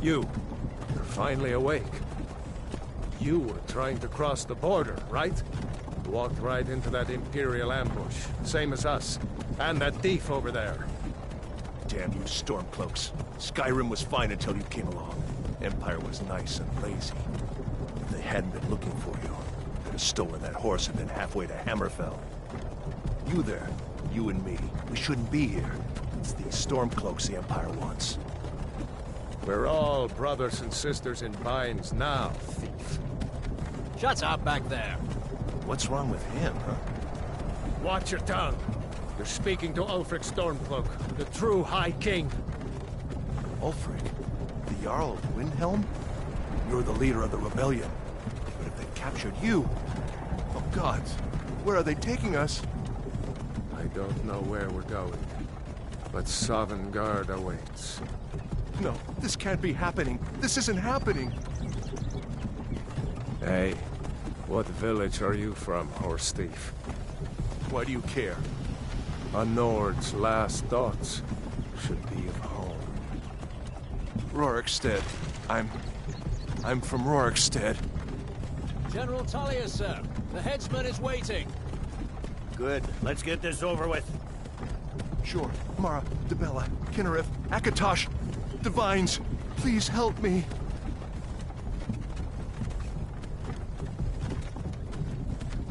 You're finally awake. You were trying to cross the border, right? Walked right into that Imperial ambush, same as us. And that thief over there. Damn you Stormcloaks. Skyrim was fine until you came along. Empire was nice and lazy. If they hadn't been looking for you, they'd have stolen that horse and been halfway to Hammerfell. You there, you and me, we shouldn't be here. It's these Stormcloaks the Empire wants. We're all brothers and sisters in binds now, thief. Shut up back there. What's wrong with him, huh? Watch your tongue. You're speaking to Ulfric Stormcloak, the true High King. Ulfric? The Jarl of Windhelm? You're the leader of the rebellion. But if they captured you... Oh gods, where are they taking us? I don't know where we're going, but Sovngarde awaits. No, this can't be happening. This isn't happening. Hey, what village are you from, horse thief? Why do you care? A Nord's last thoughts should be of home. Rorikstead. I'm from Rorikstead. General Tullius, sir. The headsman is waiting. Good. Let's get this over with. Sure. Mara, Dibella, Kinnereth, Akatosh, Divines, please help me.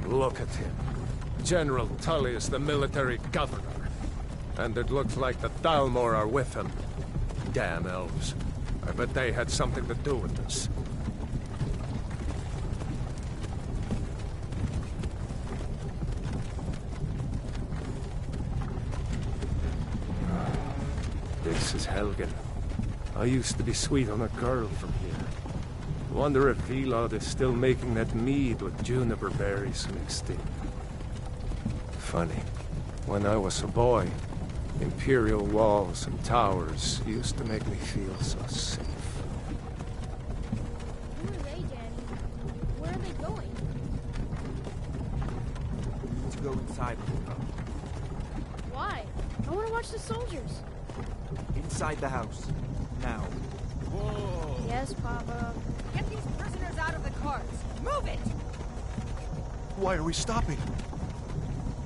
Look at him. General Tullius, the military governor. And it looks like the Thalmor are with him. Damn elves. I bet they had something to do with this. This is Helgen. I used to be sweet on a girl from here. Wonder if Vilod is still making that mead with juniper berries mixed in. Funny. When I was a boy, Imperial walls and towers used to make me feel so safe. Who are they, Danny? Where are they going? To go inside. Why? I want to watch the soldiers. Inside the house. Now. Whoa! Yes, Papa. Get these prisoners out of the carts. Move it! Why are we stopping?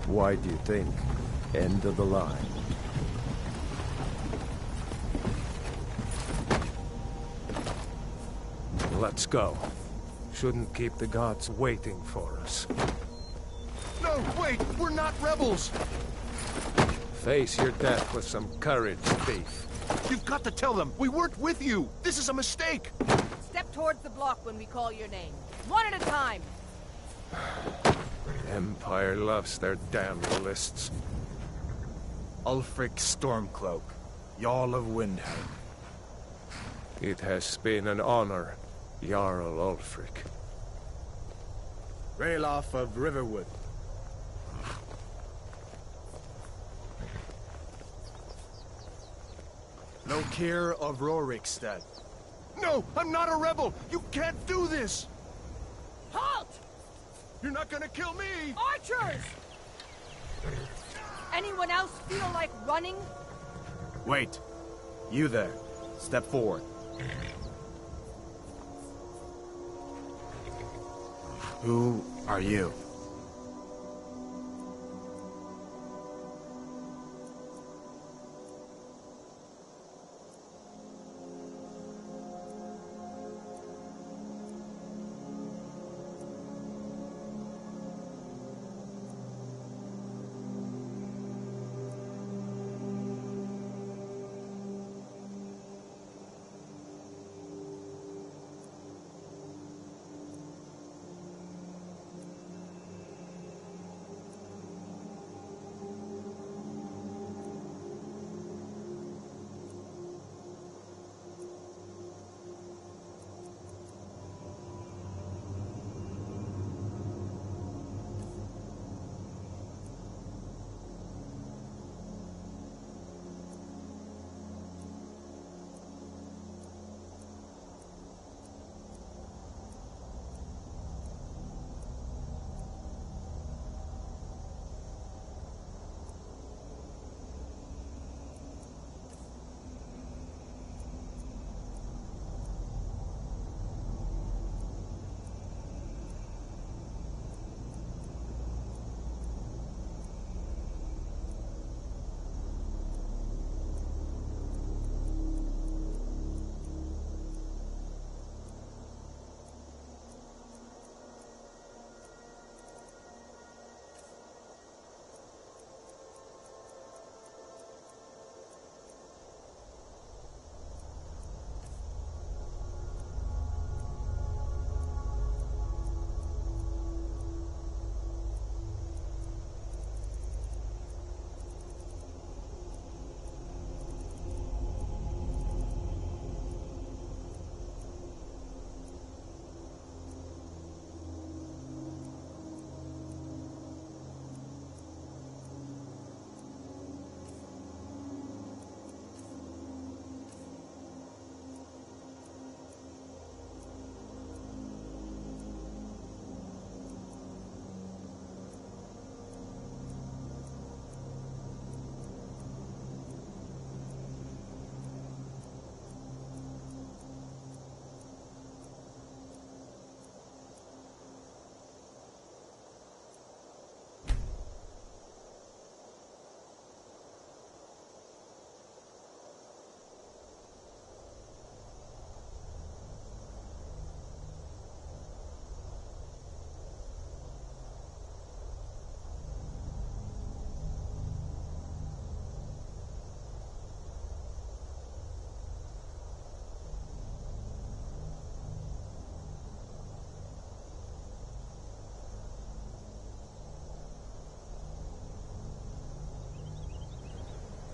Why do you think? End of the line. Let's go. Shouldn't keep the gods waiting for us. No, wait! We're not rebels! Face your death with some courage, thief. You've got to tell them! We weren't with you! This is a mistake! Step towards the block when we call your name. One at a time. Empire loves their damn lists. Ulfric Stormcloak, Jarl of Windhelm. It has been an honor, Jarl Ulfric. Ralof of Riverwood. Lokir of Rorikstead. No! I'm not a rebel! You can't do this! Halt! You're not gonna kill me! Archers! Anyone else feel like running? Wait. You there. Step forward. Who are you?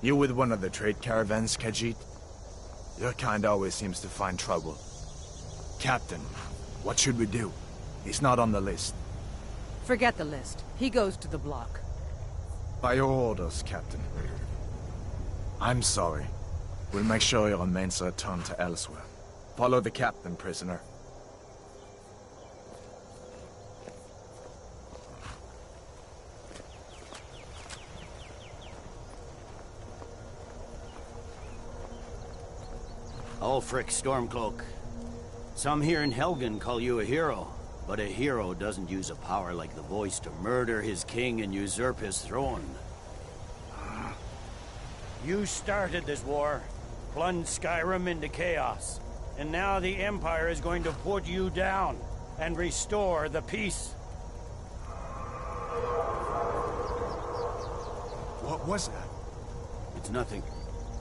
You with one of the trade caravans, Khajiit? Your kind always seems to find trouble. Captain, what should we do? He's not on the list. Forget the list. He goes to the block. By your orders, Captain. I'm sorry. We'll make sure your remains are returned to elsewhere. Follow the captain, prisoner. Ulfric Stormcloak. Some here in Helgen call you a hero, but a hero doesn't use a power like the voice to murder his king and usurp his throne. You started this war, plunged Skyrim into chaos, and now the Empire is going to put you down and restore the peace. What was that? It's nothing.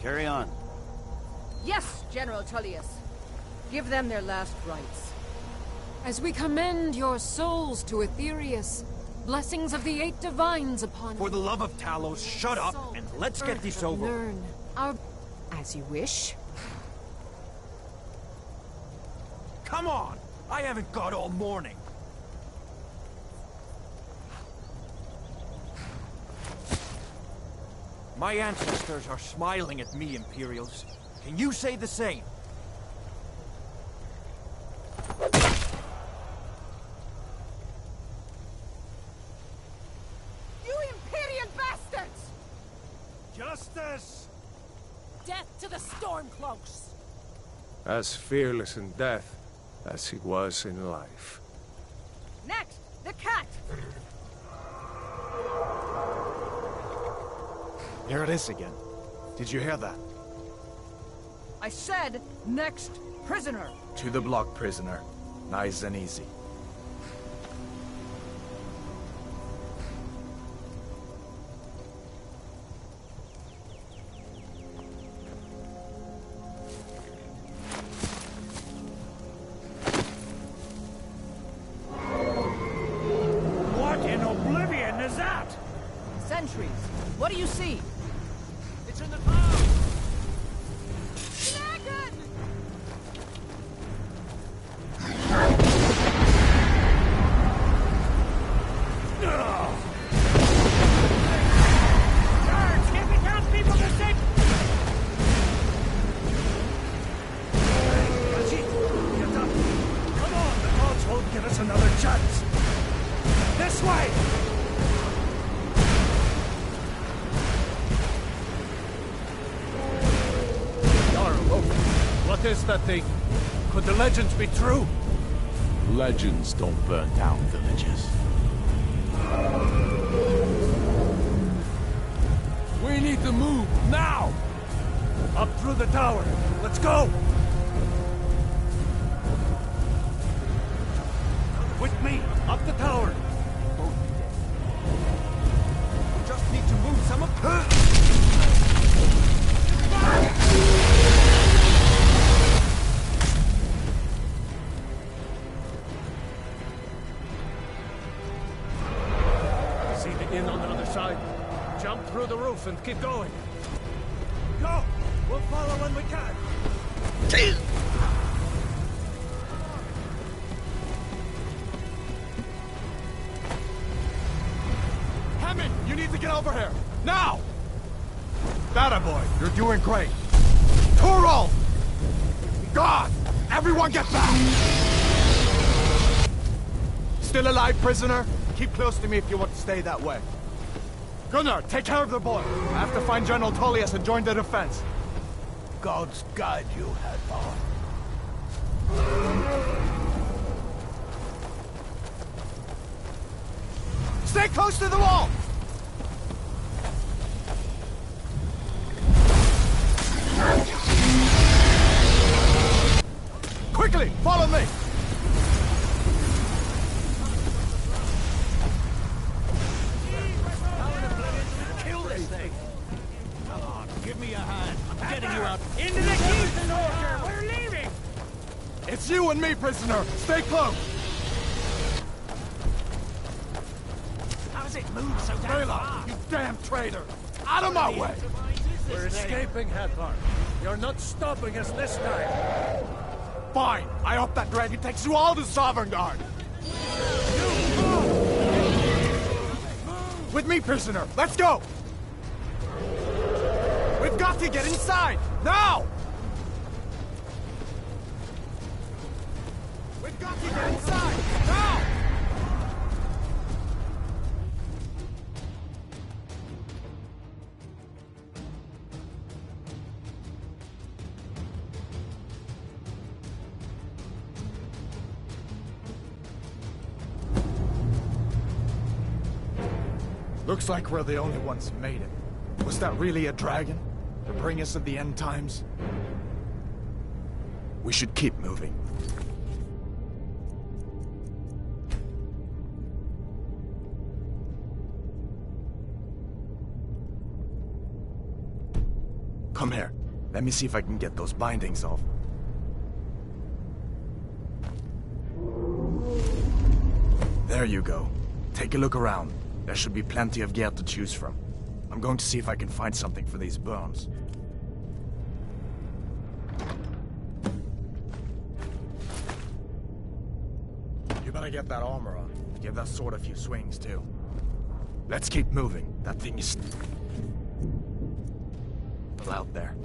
Carry on. Yes, General Tullius. Give them their last rites. As we commend your souls to Aetherius, blessings of the 8 divines upon For the love of Talos, shut up and let's get this over. Learn our... As you wish. Come on! I haven't got all morning. My ancestors are smiling at me, Imperials. Can you say the same? You Imperial bastards! Justice! Death to the Stormcloaks! As fearless in death as he was in life. Next, the cat! Here it is again. Did you hear that? I said, next prisoner! To the block, prisoner. Nice and easy. What in oblivion is that? Sentries, what do you see? It's in the town! Dragon! Guards, get the townspeople to safety! Khajiit, get up! Come on, the gods won't give us another chance! This way! What is that thing? Could the legends be true? Legends don't burn down villages. We need to move, now! Up through the tower. Let's go! With me, up the tower. We just need to move some of... See the inn on the other side? Jump through the roof and keep going. Go! We'll follow when we can. Hammond, you need to get over here! Now! Batter boy, you're doing great. Turo! God! Everyone get back! Still alive, prisoner? Keep close to me if you want to stay that way. Gunnar, take care of the boy. I have to find General Tullius and join the defense. Gods guide you, Hadvar. Stay close to the wall! Quickly, follow me! Kill this thing! Come on, give me a hand. I'm getting you out. Into the keep, soldier! We're leaving! It's you and me, prisoner! Stay close! How does it move so damn Bayla, fast? you damn traitor! Out of my way! We're escaping, Hadvar. You're not stopping us this time. Fine! I hope that dragon takes you all to Sovngarde! With me, prisoner! Let's go! We've got to get inside! Now! We've got to get inside! Now! Looks like we're the only ones who made it. Was that really a dragon? To bring us at the end times? We should keep moving. Come here. Let me see if I can get those bindings off. There you go. Take a look around. There should be plenty of gear to choose from. I'm going to see if I can find something for these burns. You better get that armor on. Give that sword a few swings, too. Let's keep moving. That thing is still out there.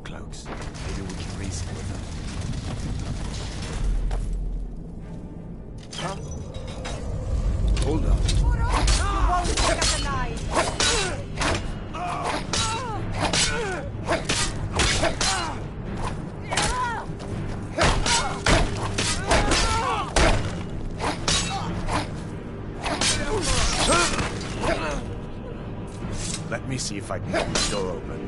Cloaks. Maybe we can reason with them. Huh? Hold on. You won't pick up the knife! Let me see if I can get the door open.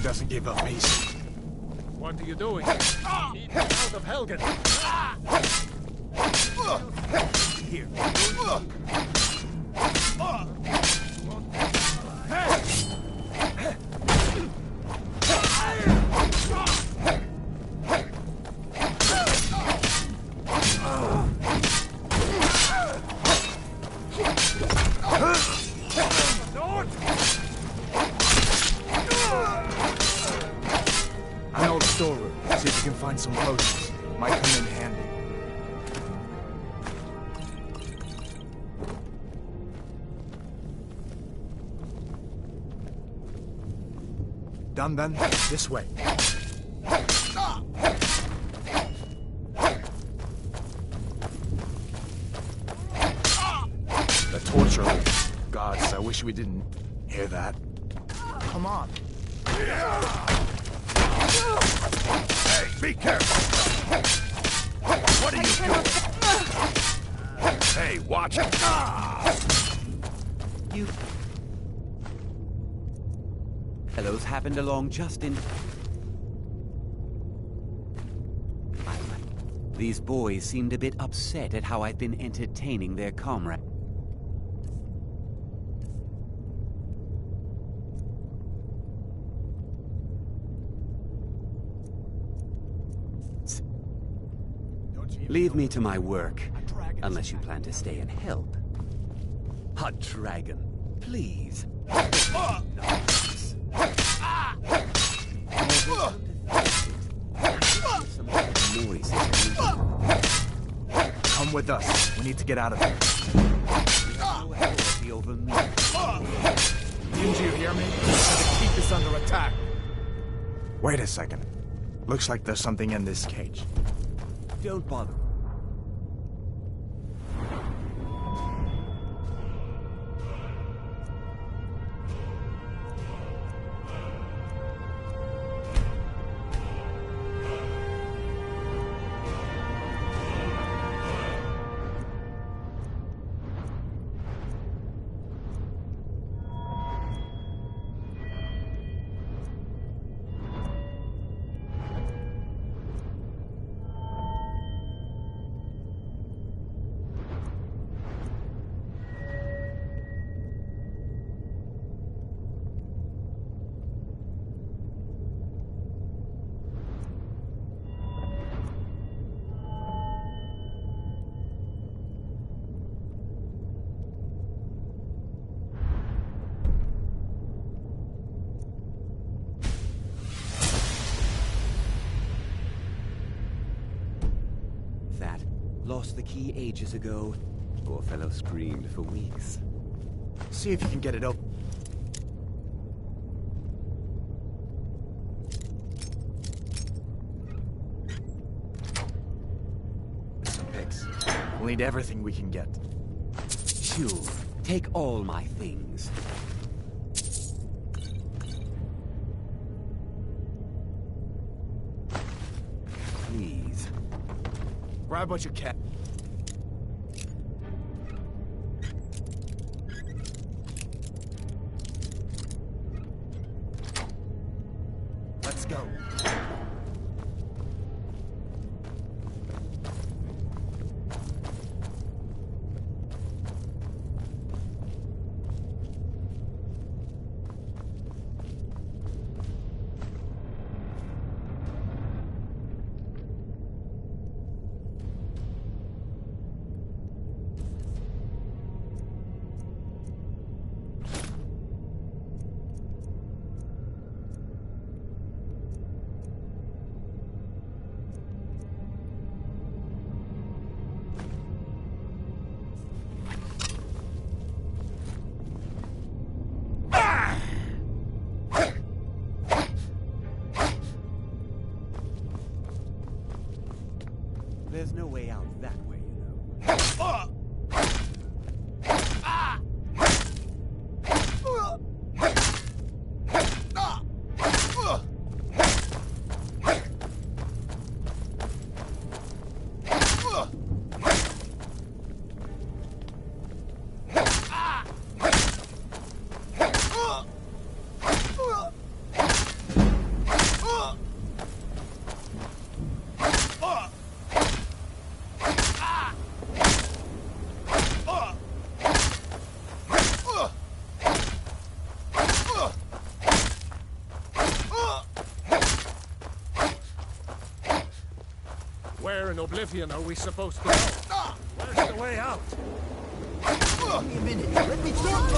Doesn't give up easy. What are you doing? Keep him out of Helgen. Here. An old storeroom. See if you can find some potions. Might come in handy. Done then? This way. The torture room. Gods, I wish we didn't hear that. Come on. Hey, be careful! What are you doing? Hey, watch it! You fellows happened along just in... These boys seemed a bit upset at how I've been entertaining their comrade. Leave me to my work, unless you plan to stay and help. Hot dragon, please. Come with us. We need to get out of here. Over me. Didn't you hear me? To keep us under attack. Wait a second. Looks like there's something in this cage. Don't bother. Lost the key ages ago. Poor fellow screamed for weeks. See if you can get it open. Some picks. We'll need everything we can get. Sure. Take all my things. Please. Grab what you can. Let's go. There's no way out that way, you know. Where in Oblivion are we supposed to go? Where's the way out? Give me a minute. Let me talk.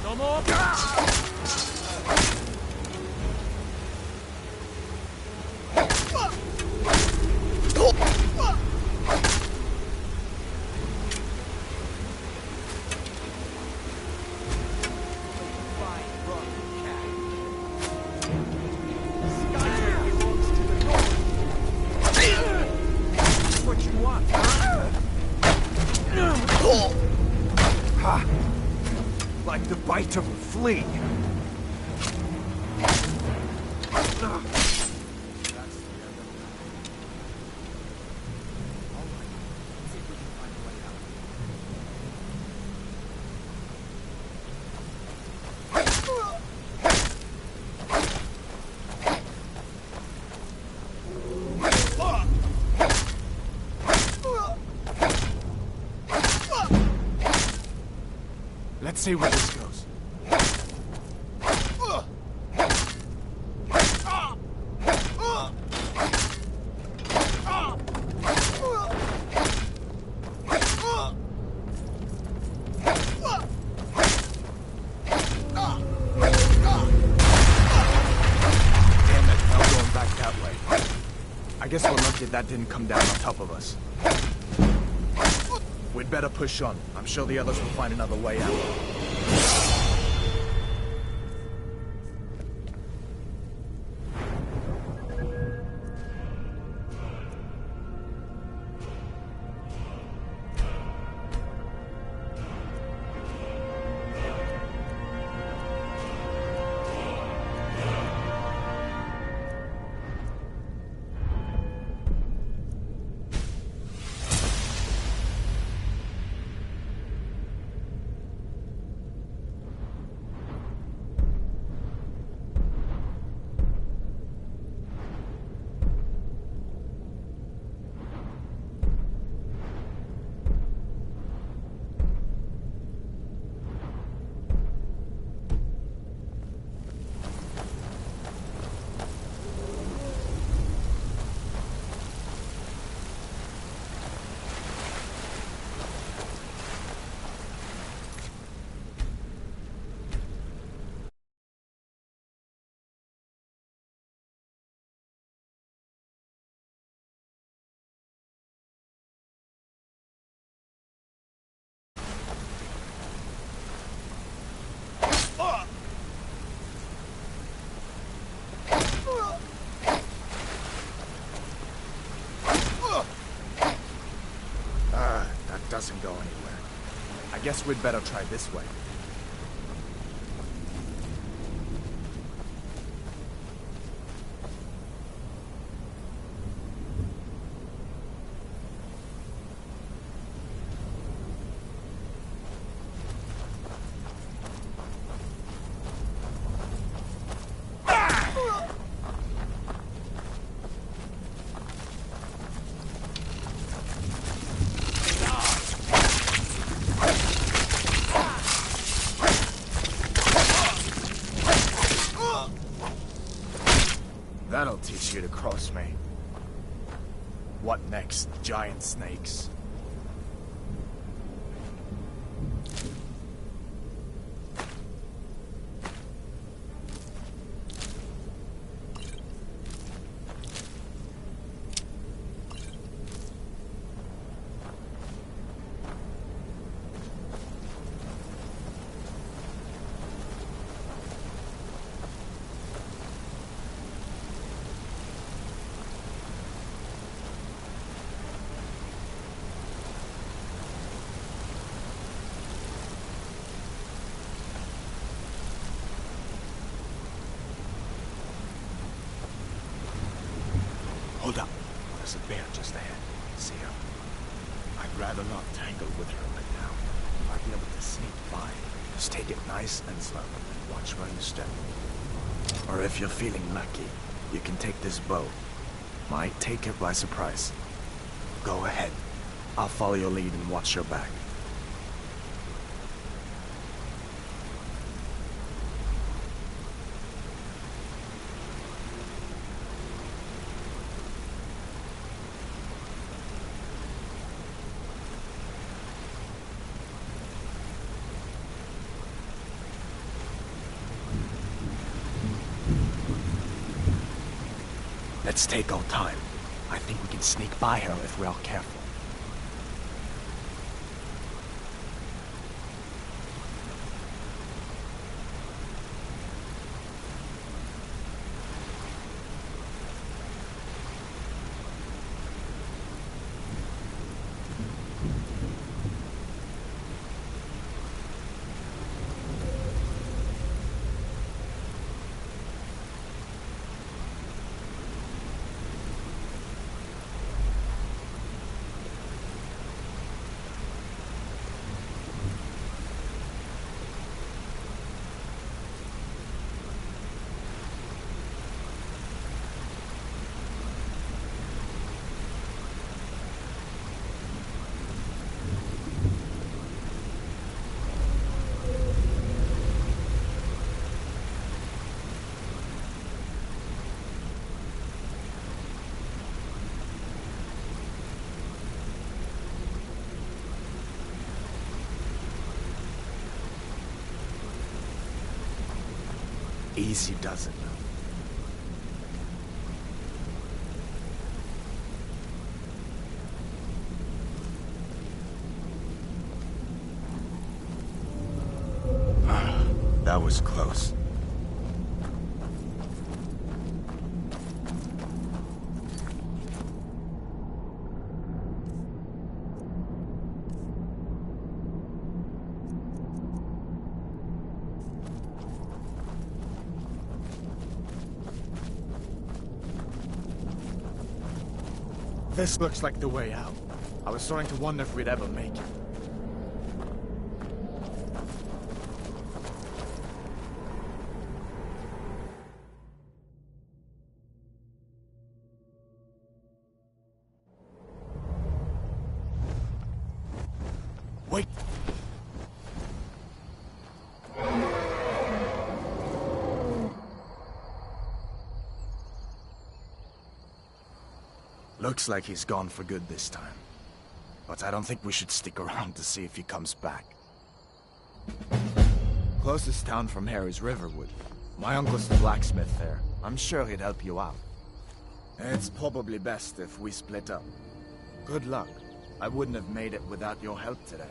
No more? Like the bite of a flea. Let's see where this goes. I guess we're lucky that didn't come down on top of us. We'd better push on. I'm sure the others will find another way out. Doesn't go anywhere. I guess we'd better try this way. That'll teach you to cross me. What next? Giant snakes. Hold up. There's a bear just ahead. See her? I'd rather not tangle with her right now. Might be able to sneak by. Just take it nice and slow. Watch where you step. Or if you're feeling lucky, you can take this bow. Might take it by surprise. Go ahead. I'll follow your lead and watch your back. Let's take our time. I think we can sneak by her if we're all careful. Easy does it. That was close. This looks like the way out. I was starting to wonder if we'd ever make it. Wait! Looks like he's gone for good this time. But I don't think we should stick around to see if he comes back. Closest town from here is Riverwood. My uncle's the blacksmith there. I'm sure he'd help you out. It's probably best if we split up. Good luck. I wouldn't have made it without your help today.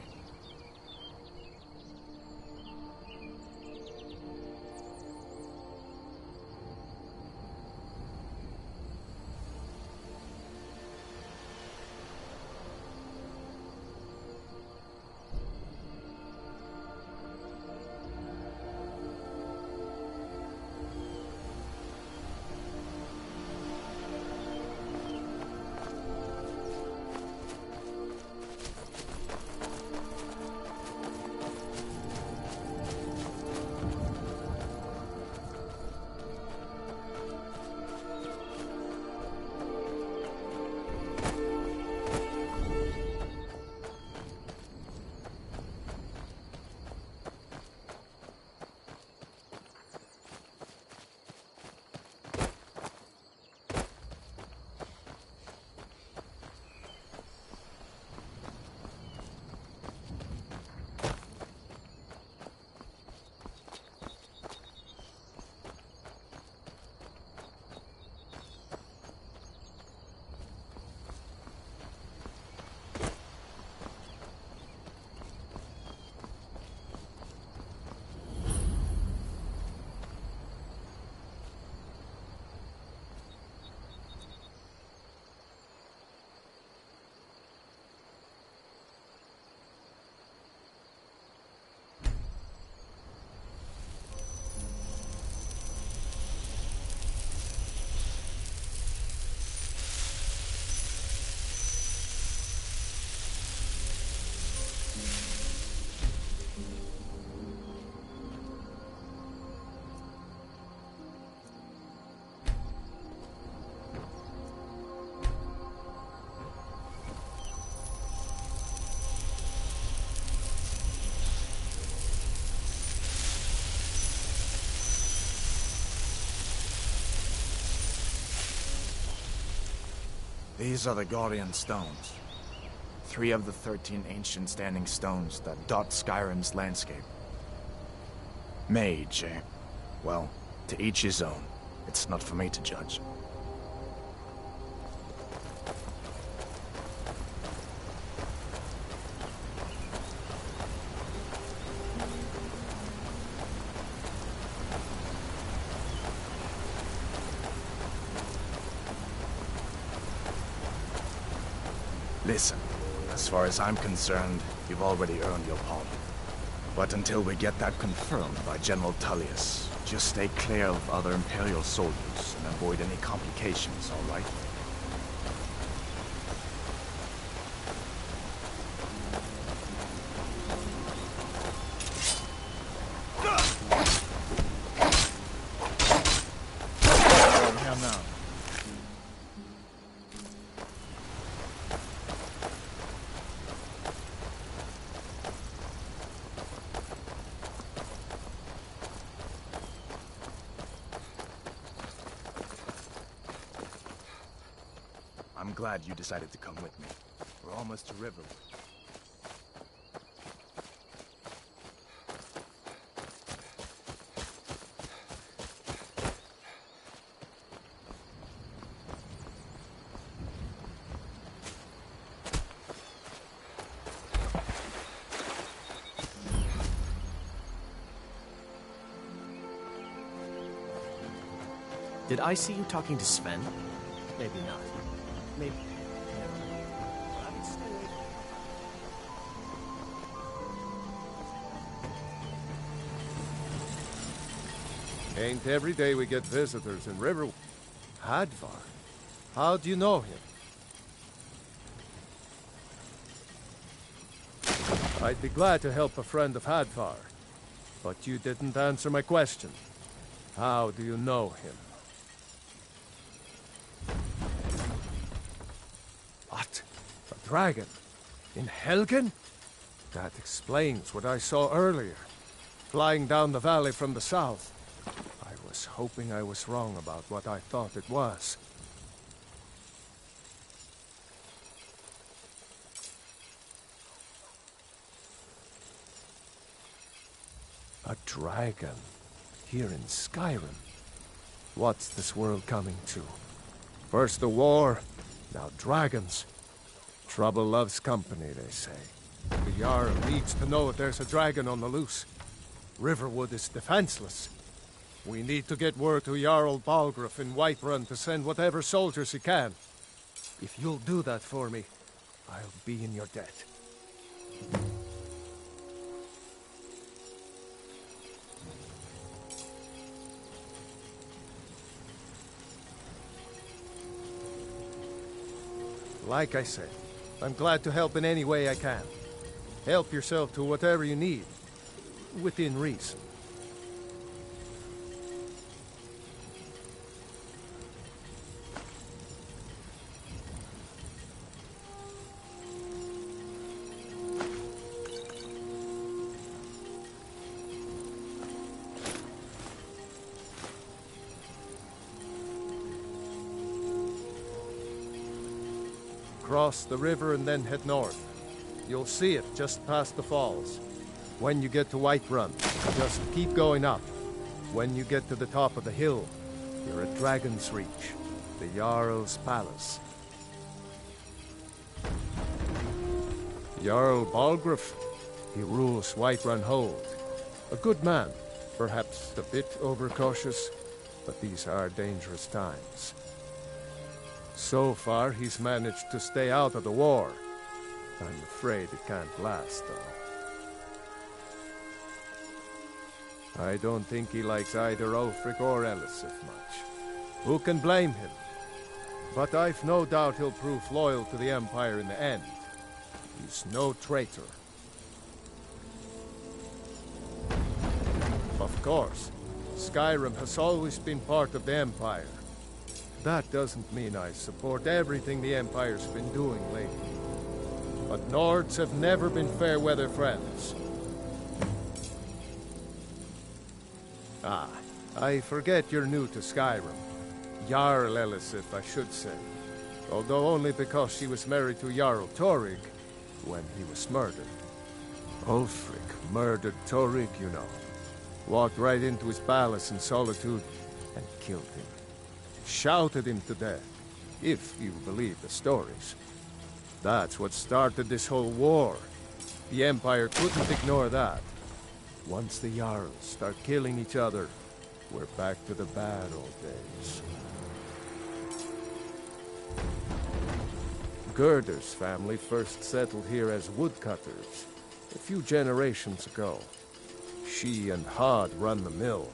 These are the Guardian Stones. 3 of the 13 ancient standing stones that dot Skyrim's landscape. Mage, eh? Well, to each his own. It's not for me to judge. Listen, as far as I'm concerned, you've already earned your pardon. But until we get that confirmed by General Tullius, just stay clear of other Imperial soldiers and avoid any complications, all right? I'm glad you decided to come with me. We're almost to Riverwood. Did I see you talking to Sven? Maybe not. Maybe. Ain't every day we get visitors in River... Hadvar? How do you know him? I'd be glad to help a friend of Hadvar, but you didn't answer my question. How do you know him? What? A dragon? In Helgen? That explains what I saw earlier, flying down the valley from the south. I was hoping I was wrong about what I thought it was. A dragon? Here in Skyrim? What's this world coming to? First the war, now dragons. Trouble loves company, they say. The Jarl needs to know if there's a dragon on the loose. Riverwood is defenseless. We need to get word to Jarl Balgruuf in Whiterun to send whatever soldiers he can. If you'll do that for me, I'll be in your debt. Like I said, I'm glad to help in any way I can. Help yourself to whatever you need, within reason. Cross the river and then head north. You'll see it just past the falls. When you get to Whiterun, just keep going up. When you get to the top of the hill, you're at Dragon's Reach, the Jarl's palace. Jarl Balgruuf, he rules Whiterun Hold. A good man, perhaps a bit overcautious, but these are dangerous times. So far, he's managed to stay out of the war. I'm afraid it can't last, though. I don't think he likes either Ulfric or Elisif much. Who can blame him? But I've no doubt he'll prove loyal to the Empire in the end. He's no traitor. Of course, Skyrim has always been part of the Empire. That doesn't mean I support everything the Empire's been doing lately. But Nords have never been fair-weather friends. Ah, I forget you're new to Skyrim. Jarl Elisif, I should say. Although only because she was married to Jarl Torygg when he was murdered. Ulfric murdered Torygg, you know. Walked right into his palace in Solitude and killed him. Shouted him to death, if you believe the stories. That's what started this whole war. The Empire couldn't ignore that. Once the Jarls start killing each other, we're back to the bad old days. Gerder's family first settled here as woodcutters a few generations ago. She and Hod run the mill.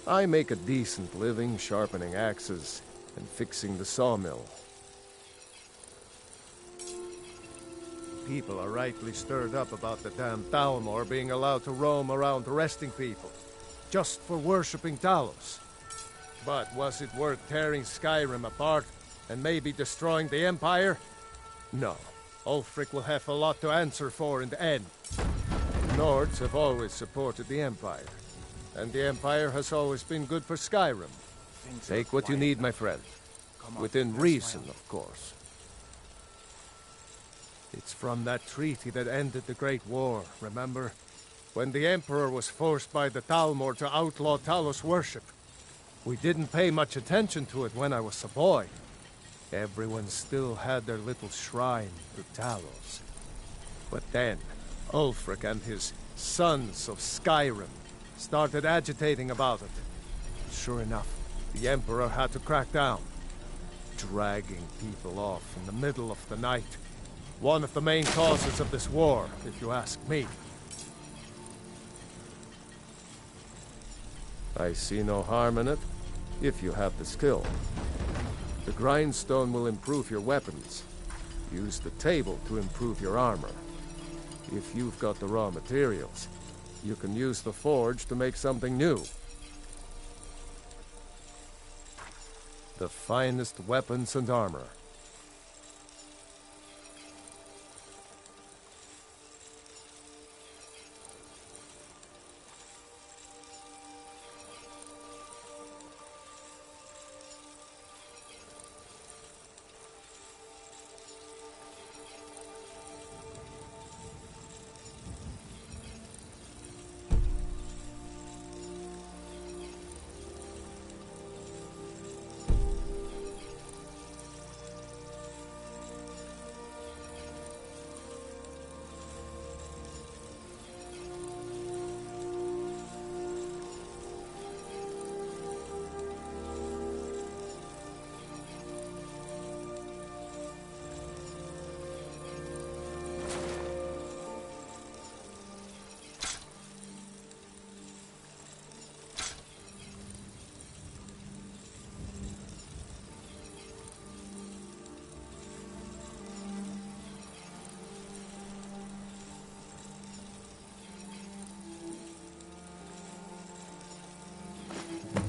I make a decent living sharpening axes and fixing the sawmill. People are rightly stirred up about the damn Thalmor being allowed to roam around arresting people, just for worshipping Talos. But was it worth tearing Skyrim apart and maybe destroying the Empire? No. Ulfric will have a lot to answer for in the end. Nords have always supported the Empire. And the Empire has always been good for Skyrim. Take what you need, my friend. Within reason, of course. It's from that treaty that ended the Great War, remember? When the Emperor was forced by the Thalmor to outlaw Talos worship. We didn't pay much attention to it when I was a boy. Everyone still had their little shrine to Talos. But then, Ulfric and his Sons of Skyrim started agitating about it. Sure enough, the Emperor had to crack down. Dragging people off in the middle of the night. One of the main causes of this war, if you ask me. I see no harm in it, if you have the skill. The grindstone will improve your weapons. Use the table to improve your armor. If you've got the raw materials, you can use the forge to make something new. The finest weapons and armor.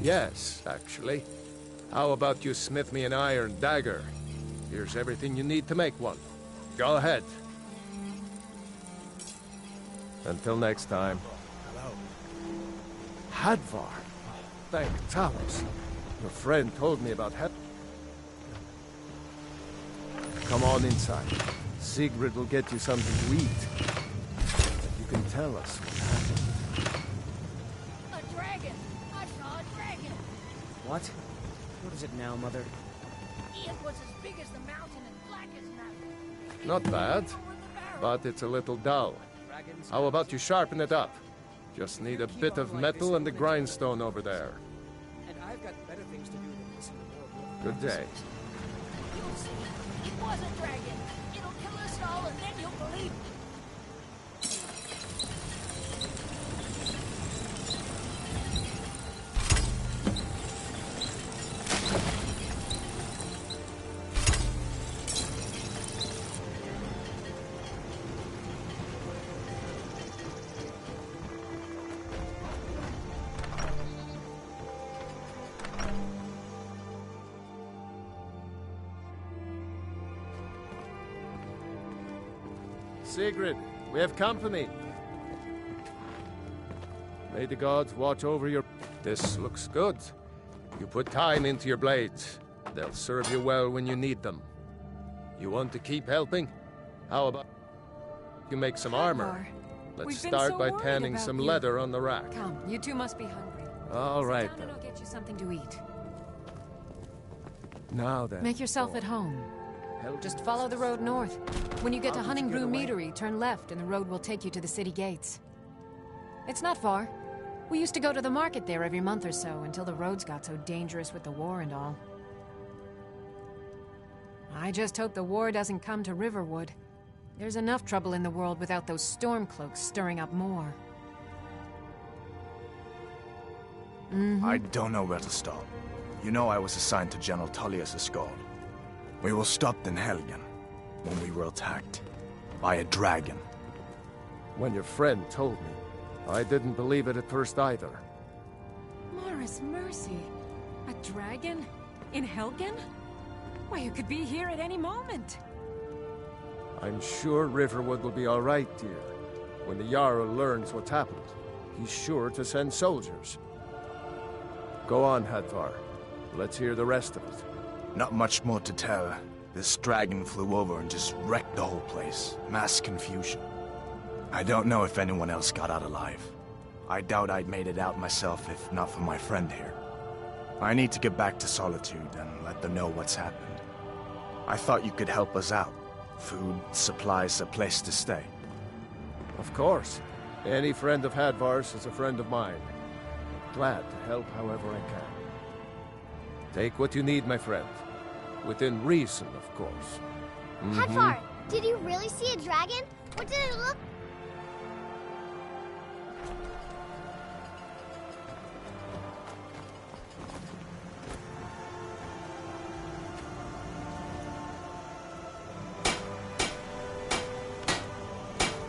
Yes, actually. How about you smith me an iron dagger? Here's everything you need to make one. Go ahead. Until next time. Hello. Hadvar. Thank Talos. Your friend told me about Come on inside. Sigrid will get you something to eat. You can tell us what happened. A dragon! I saw a dragon! What? What is it now, Mother? It was as big as the mountain and black as night. Not bad, but it's a little dull. How about you sharpen it up? Just need a bit of metal and the grindstone over there. And I've got better things to do than listen to more. Good day. You'll see. It was a dragon. It'll kill us all and then you'll believe me. Sigrid, we have company. May the gods watch over your... This looks good. You put time into your blades. They'll serve you well when you need them. You want to keep helping? How about you make some armor? Let's start by tanning some leather on the rack. Come, you two must be hungry. All right, then. I'll get you something to eat. Now then. Make yourself at home. Just follow the road north. When you get to Hunningbrew Meadery, turn left and the road will take you to the city gates. It's not far. We used to go to the market there every month or so until the roads got so dangerous with the war and all. I just hope the war doesn't come to Riverwood. There's enough trouble in the world without those Stormcloaks stirring up more. I don't know where to start. You know I was assigned to General Tullius' escort. We were stopped in Helgen when we were attacked by a dragon. When your friend told me, I didn't believe it at first either. Morris Mercy, a dragon? In Helgen? Why, you could be here at any moment. I'm sure Riverwood will be all right, dear. When the Jarl learns what's happened, he's sure to send soldiers. Go on, Hadvar. Let's hear the rest of it. Not much more to tell. This dragon flew over and just wrecked the whole place. Mass confusion. I don't know if anyone else got out alive. I doubt I'd made it out myself if not for my friend here. I need to get back to Solitude and let them know what's happened. I thought you could help us out. Food, supplies, a place to stay. Of course. Any friend of Hadvar's is a friend of mine. Glad to help however I can. Take what you need, my friend. Within reason, of course. Hadvar, did you really see a dragon? What did it look?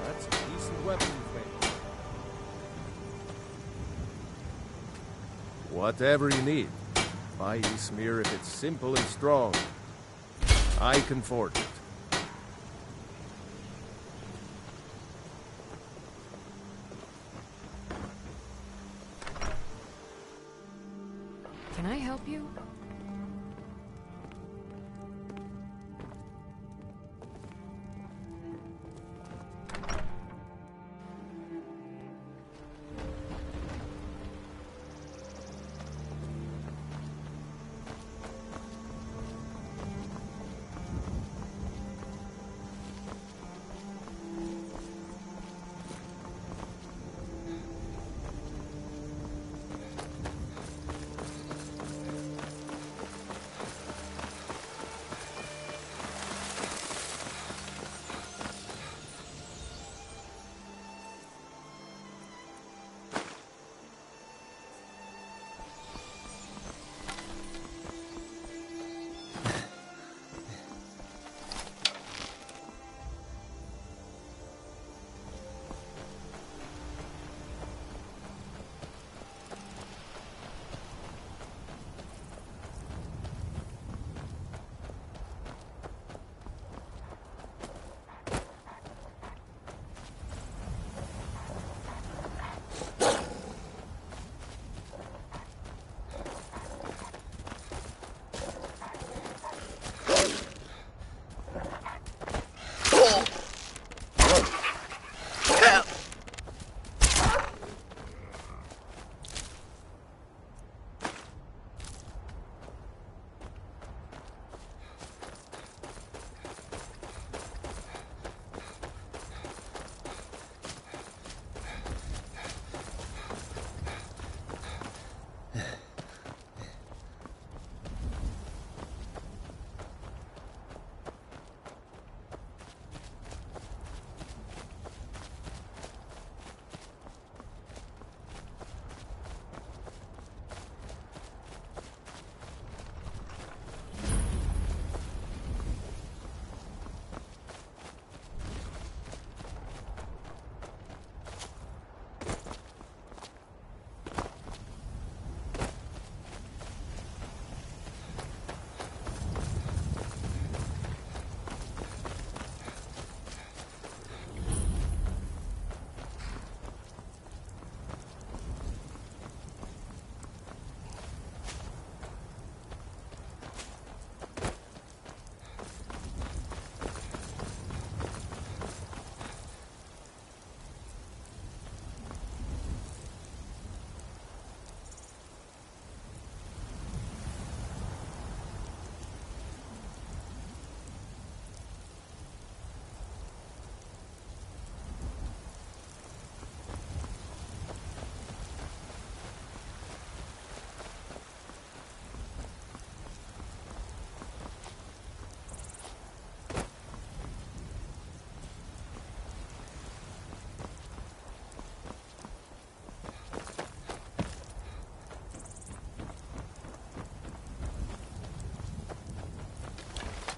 That's a decent weapon you've made. Whatever you need. Buy Ysmir if it's simple and strong. I can forge it. Can I help you?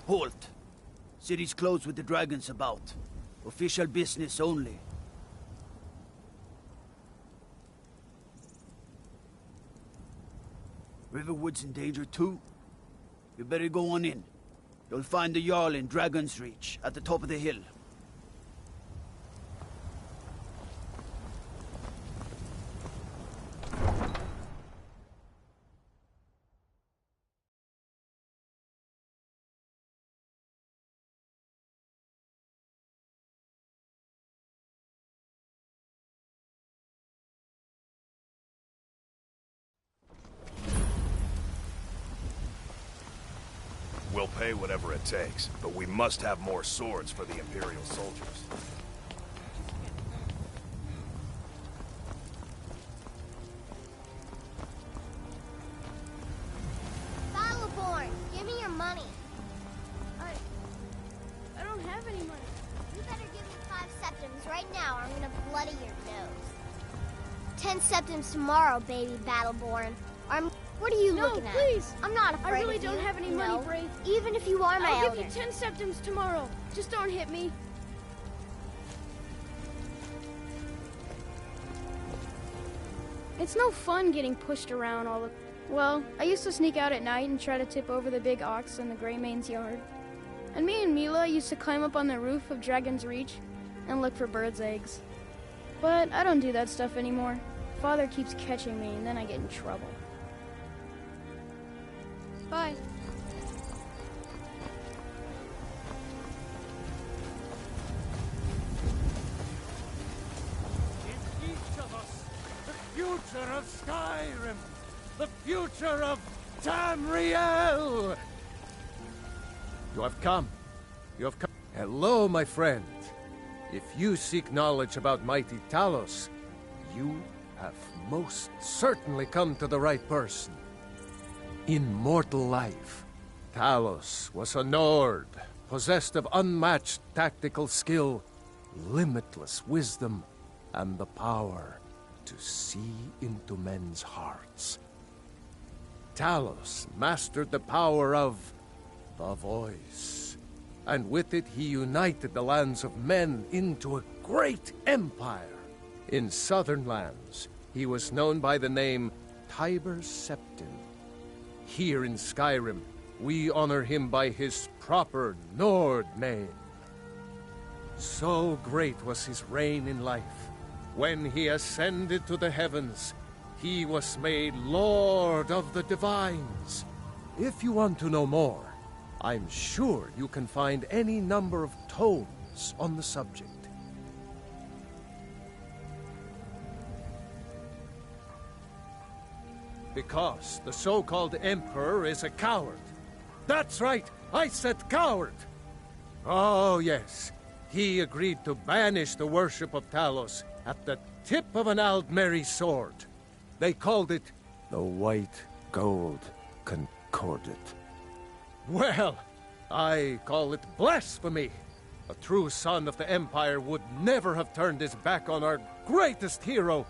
Halt! City's closed with the dragons about. Official business only. Riverwood's in danger too. You better go on in. You'll find the Jarl in Dragon's Reach, at the top of the hill. We'll pay whatever it takes, but we must have more swords for the Imperial soldiers. right now or I'm gonna bloody your nose. 10 septims tomorrow, baby Battleborn. What are you looking at? No, please! I'm not afraid I really of you. don't have any No. money, Brave. Even if you are my I'll elder. give you 10 septims tomorrow. Just don't hit me. It's no fun getting pushed around all the... Well, I used to sneak out at night and try to tip over the big ox in the Greymane's yard. And me and Mila used to climb up on the roof of Dragon's Reach and look for birds' eggs. But I don't do that stuff anymore. Father keeps catching me and then I get in trouble. Bye. In each of us, the future of Skyrim, the future of Tamriel! You have come. You have come. Hello, my friend. If you seek knowledge about mighty Talos, you have most certainly come to the right person. In mortal life, Talos was a Nord, possessed of unmatched tactical skill, limitless wisdom, and the power to see into men's hearts. Talos mastered the power of the voice, and with it he united the lands of men into a great empire. In southern lands, he was known by the name Tiber Septim. Here in Skyrim, we honor him by his proper Nord name. So great was his reign in life. When he ascended to the heavens, he was made Lord of the Divines. If you want to know more, I'm sure you can find any number of tomes on the subject. Because the so-called Emperor is a coward. That's right, I said coward! Oh yes, he agreed to banish the worship of Talos at the tip of an Aldmeri sword. They called it the White Gold Concordat. Well, I call it blasphemy. A true son of the Empire would never have turned his back on our greatest hero.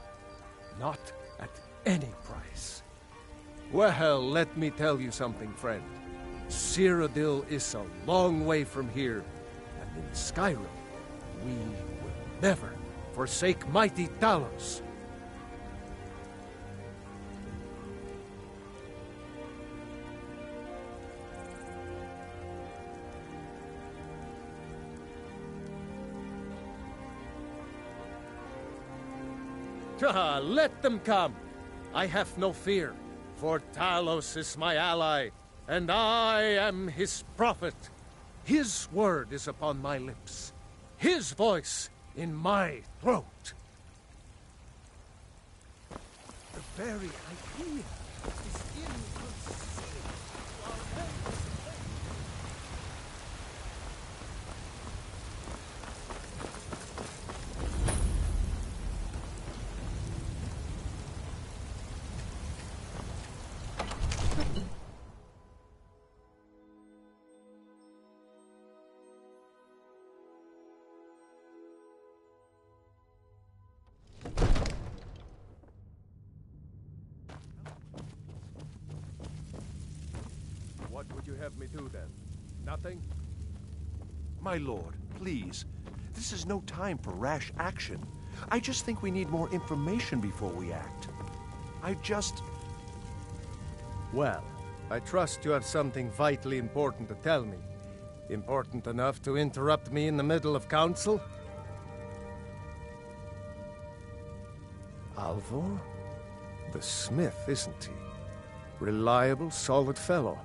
Not at any price. Well, let me tell you something, friend. Cyrodiil is a long way from here, and in Skyrim, we will never forsake mighty Talos. Let them come. I have no fear, for Talos is my ally, and I am his prophet. His word is upon my lips, his voice in my throat. The very idea is inconceivable. What would you have me do then? Nothing? My lord, please. This is no time for rash action. I just think we need more information before we act. Well, I trust you have something vitally important to tell me. Important enough to interrupt me in the middle of council? Alvor? The smith, isn't he? Reliable, solid fellow.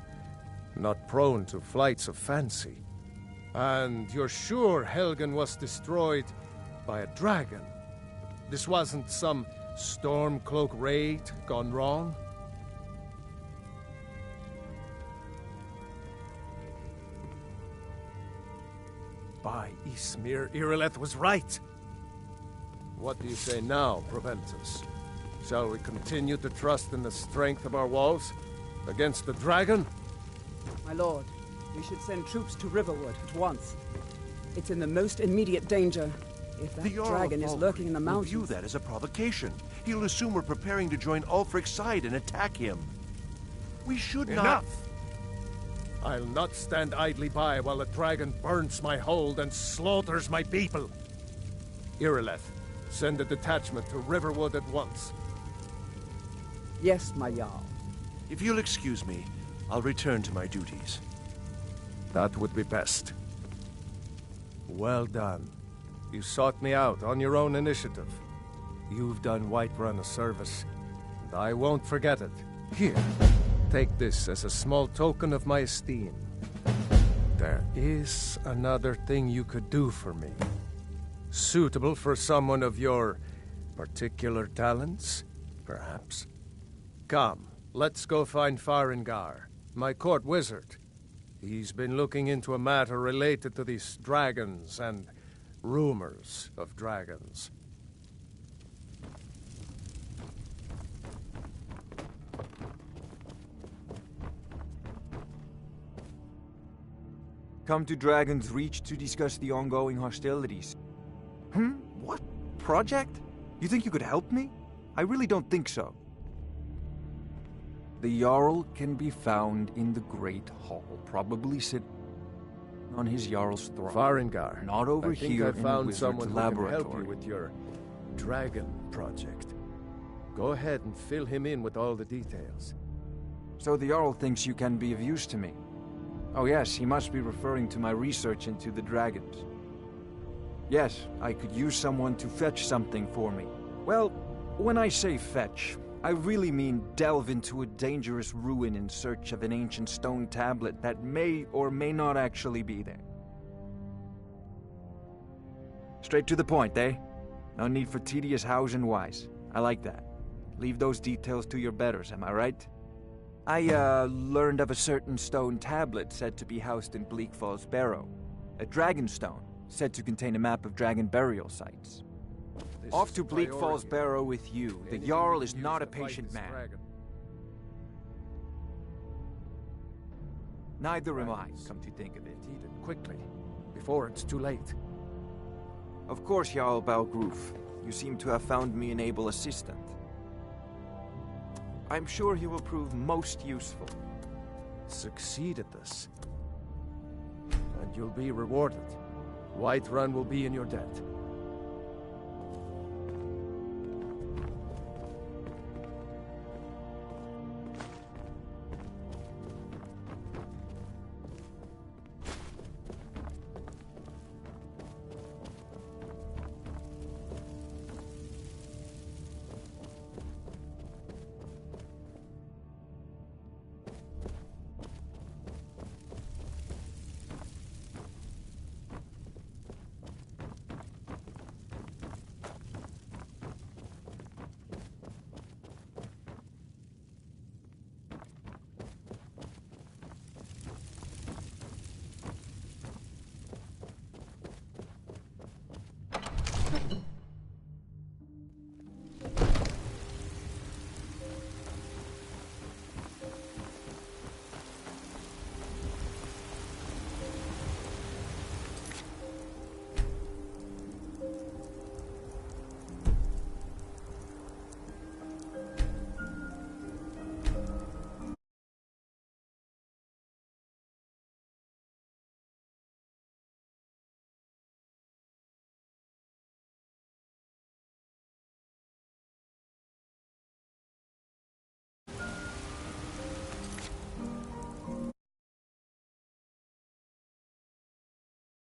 Not prone to flights of fancy. And you're sure Helgen was destroyed by a dragon? This wasn't some Stormcloak raid gone wrong? By Ysmir, Irileth was right! What do you say now, Proventus? Shall we continue to trust in the strength of our walls against the dragon? My lord, we should send troops to Riverwood at once. It's in the most immediate danger. If that The Jarl dragon of is Falkreath lurking in the will mountains... view that as a provocation. He'll assume we're preparing to join Ulfric's side and attack him. We should not... Enough! I'll not stand idly by while a dragon burns my hold and slaughters my people. Irileth, send a detachment to Riverwood at once. Yes, my Jarl. If you'll excuse me, I'll return to my duties. That would be best. Well done. You sought me out on your own initiative. You've done Whiterun a service, and I won't forget it. Here, take this as a small token of my esteem. There is another thing you could do for me. Suitable for someone of your particular talents, perhaps. Come, let's go find Farengar, my court wizard. He's been looking into a matter related to these dragons and rumors of dragons. Come to Dragon's Reach to discuss the ongoing hostilities. What? Project? You think you could help me? I really don't think so. The Jarl can be found in the Great Hall, probably sitting on his Jarl's throne. Farengar, not over here I think I found someone who laboratory. can help you with your dragon project. Go ahead and fill him in with all the details. So the Jarl thinks you can be of use to me. Oh yes, he must be referring to my research into the dragons. Yes, I could use someone to fetch something for me. Well, when I say fetch, I really mean delve into a dangerous ruin in search of an ancient stone tablet that may or may not actually be there. Straight to the point, eh? No need for tedious hows and whys. I like that. Leave those details to your betters, am I right? I, learned of a certain stone tablet said to be housed in Bleak Falls Barrow. A dragon stone, said to contain a map of dragon burial sites. Off to Bleak Falls Barrow with you. The Jarl is not a patient man. Neither am I, come to think of it. Eat it quickly, before it's too late. Of course, Jarl Balgroof. You seem to have found me an able assistant. I'm sure he will prove most useful. Succeed at this, and you'll be rewarded. Whiterun will be in your debt.